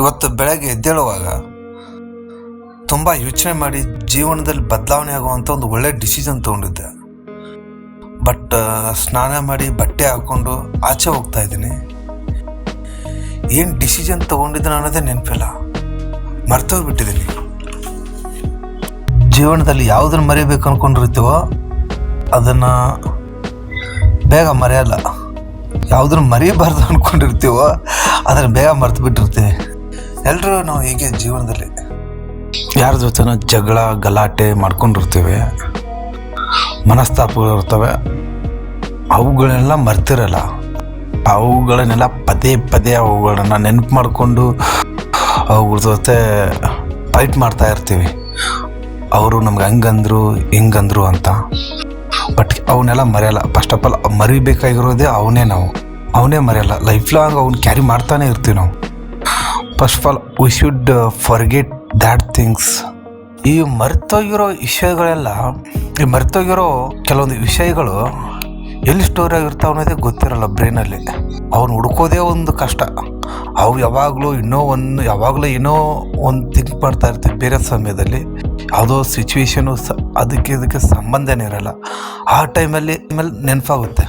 ಇವತ್ತು ಬೆಳಗ್ಗೆ ಎದ್ದೇಳುವಾಗ ತುಂಬ ಯೋಚನೆ ಮಾಡಿ ಜೀವನದಲ್ಲಿ ಬದಲಾವಣೆ ಆಗುವಂಥ ಒಂದು ಒಳ್ಳೆ ಡಿಸಿಷನ್ ತೊಗೊಂಡಿದ್ದೆ. ಬಟ್ ಸ್ನಾನ ಮಾಡಿ ಬಟ್ಟೆ ಹಾಕ್ಕೊಂಡು ಆಚೆ ಹೋಗ್ತಾ ಇದ್ದೀನಿ. ಏನು ಡಿಸಿಷನ್ ತೊಗೊಂಡಿದ್ದೀನಿ ಅನ್ನೋದೇ ನೆನಪಿಲ್ಲ, ಮರ್ತೋಗ್ಬಿಟ್ಟಿದ್ದೀನಿ. ಜೀವನದಲ್ಲಿ ಯಾವುದನ್ನು ಮರಿಬೇಕು ಅಂದ್ಕೊಂಡಿರ್ತೀವೋ ಅದನ್ನು ಬೇಗ ಮರೆಯಲ್ಲ. ಯಾವುದನ್ನು ಮರಿಬಾರ್ದು ಅಂದ್ಕೊಂಡಿರ್ತೀವೋ ಅದನ್ನು ಬೇಗ ಮರ್ತು ಬಿಟ್ಟಿರ್ತೀವಿ. ಎಲ್ಲರೂ ನಾವು ಹೀಗೆ ಜೀವನದಲ್ಲಿ ಯಾರ ಜೊತೆನೋ ಜಗಳ ಗಲಾಟೆ ಮಾಡ್ಕೊಂಡಿರ್ತೀವಿ, ಮನಸ್ತಾಪಗಳು ಇರ್ತವೆ. ಅವುಗಳನ್ನೆಲ್ಲ ಮರ್ತಿರಲ್ಲ. ಅವುಗಳನ್ನೆಲ್ಲ ಪದೇ ಪದೇ ಅವುಗಳನ್ನ ನೆನಪು ಮಾಡಿಕೊಂಡು ಅವುಗಳ ಜೊತೆ ಫೈಟ್ ಮಾಡ್ತಾ ಇರ್ತೀವಿ. ಅವರು ನಮ್ಗೆ ಹಂಗಂದ್ರು ಹಿಂಗಂದ್ರು ಅಂತ. ಬಟ್ ಅವನ್ನೆಲ್ಲ ಮರೆಯಲ್ಲ. ಫಸ್ಟ್ ಆಫ್ ಆಲ್ ಮರಿಬೇಕಾಗಿರೋದೇ ಅವನೇ ಮರೆಯಲ್ಲ. ಲೈಫ್ ಲಾಂಗ್ ಅವ್ನು ಕ್ಯಾರಿ ಮಾಡ್ತಾನೆ ಇರ್ತೀವಿ ನಾವು. First of all we should forget that things. ಈ ಮರ್ತೋಗಿರೋ ವಿಷಯಗಳೆಲ್ಲ, ಈ ಮರ್ತೋಗಿರೋ ಕೆಲವೊಂದು ವಿಷಯಗಳು ಎಲ್ಲಿ ಸ್ಟೋರ್ ಆಗಿರ್ತಾವೆ ಅನ್ನೋದೇ ಗೊತ್ತಿರಲ್ಲ ಬ್ರೈನಲ್ಲಿ. ಅವ್ನು ಹುಡ್ಕೋದೇ ಒಂದು ಕಷ್ಟ. ಅವು ಯಾವಾಗಲೂ ಏನೋ ಒಂದು ಥಿಂಕ್ ಮಾಡ್ತಾ ಇರ್ತೀವಿ. ಬೇರೆ ಸಮಯದಲ್ಲಿ ಯಾವುದೋ ಸಿಚುವೇಶನು ಅದಕ್ಕೆ ಸಂಬಂಧನೇ ಇರಲ್ಲ. ಆ ಟೈಮಲ್ಲಿ ನೆನಪಾಗುತ್ತೆ.